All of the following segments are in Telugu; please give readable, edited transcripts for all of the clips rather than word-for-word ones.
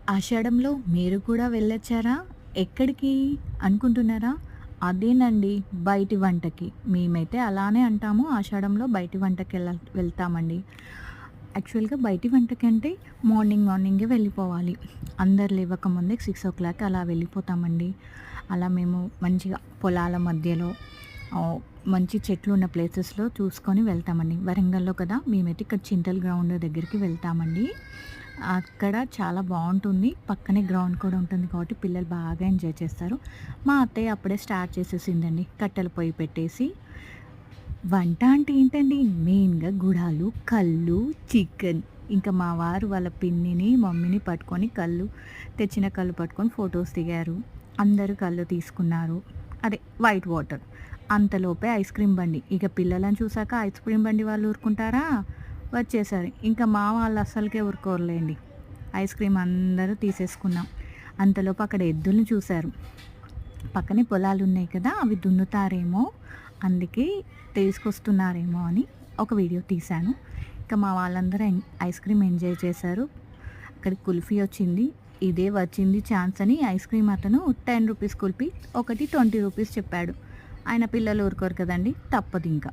ఆషాఢంలో మీరు కూడా వెళ్ళొచ్చారా? ఎక్కడికి అనుకుంటున్నారా? అదేనండి బయటి వంటకి. మేమైతే అలానే అంటాము. ఆషాఢంలో బయటి వెళ్తామండి. యాక్చువల్‌గా బయటి వంటకంటే మార్నింగే వెళ్ళిపోవాలి. అందరు లేవకముందే 6:00 అలా వెళ్ళిపోతామండి. అలా మేము మంచిగా పొలాల మధ్యలో ఆహ్, మంచి చెట్లున్న ప్లేసెస్‌లో చూసుకొని వెళ్తామండి. వరంగల్‌లో కదా! మేమైతే ఇక్కడ చింతల్ గ్రౌండ్ దగ్గరికి వెళ్తామండి. అక్కడ చాలా బావుంటుంది. పక్కనే గ్రౌండ్ కూడా ఉంటుంది కాబట్టి పిల్లలు బాగా ఎంజాయ్ చేస్తారు. మా అత్తయ్య అప్పుడే స్టార్ట్ చేసేసిందండి. కట్టెల పొయ్యి పెట్టేసి వంట అంటే ఏంటండి మెయిన్‌గా గుడాలు, కల్లు, చికెన్. ఇంకా మా వారు వాళ్ళ పిన్నిని, మమ్మీని పట్టుకొని తెచ్చిన కల్లు పట్టుకొని ఫోటోస్ దిగారు. అందరూ కల్లు తీసుకున్నారు. అదే వైట్ వాటర్. అంతలోపే ఐస్ క్రీమ్ బండి. ఇక పిల్లలని చూసాక ఐస్ క్రీమ్ బండి వాళ్ళు ఊరుకుంటారా? వచ్చేసారు. ఇంకా మా వాళ్ళు అస్సలకే ఊరుకోరులేండి. ఐస్ క్రీమ్ అందరూ తీసేసుకున్నాం. అంతలోపు అక్కడ ఎద్దుల్ని చూశారు. పక్కనే పొలాలున్నాయి కదా! అవి దున్నుతారేమో, అందుకే తీసుకొస్తున్నారేమో అని ఒక వీడియో తీశాను. ఇక మా వాళ్ళందరూ ఐస్ క్రీమ్ ఎంజాయ్ చేశారు. అక్కడికి కుల్ఫీ వచ్చింది. ఇదే వచ్చింది ఛాన్స్ అని ఐస్ క్రీమ్ అతను రూ. 10 కుల్ఫీ, ఒకటి రూ. 20 చెప్పాడు. ఆయన పిల్లలు ఊరుకోరు కదండీ! తప్పదింక.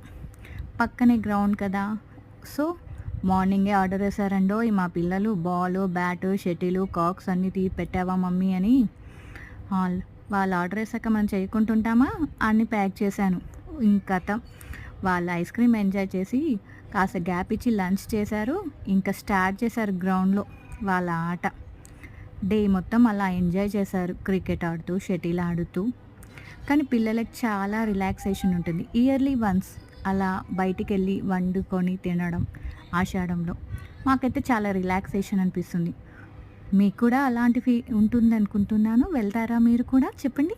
పక్కనే గ్రౌండ్ కదా! సో, మార్నింగే ఆర్డర్ చేశారండోయ్ మా పిల్లలు. బాలు, బ్యాటు, షటిలు, కాక్స్ అన్నీ పెట్టావా మమ్మీ అని. ఆల్ వాళ్ళు ఆర్డర్ ఏసాక మనం చేయకుంటుంటామా? అన్నీ ప్యాక్ చేశాను. ఇంకతం వాళ్ళు ఐస్ క్రీమ్ ఎంజాయ్ చేసి కాస్త గ్యాప్ ఇచ్చి లంచ్ చేశారు. ఇంకా స్టార్ట్ చేశారు గ్రౌండ్‌లో వాళ్ళ ఆట. డే మొత్తం అలా ఎంజాయ్ చేశారు. క్రికెట్ ఆడుతూ, షటిల్ ఆడుతూ. కానీ పిల్లలకి చాలా రిలాక్సేషన్ ఉంటుంది. ఇయర్లీ వన్స్ అలా బయటికెళ్ళి వండుకొని తినడం ఆషాఢంలో. మాకైతే చాలా రిలాక్సేషన్ అనిపిస్తుంది. మీకు కూడా అలాంటివి ఉంటుందనుకుంటున్నాను. వెళ్తారా మీరు కూడా? చెప్పండి.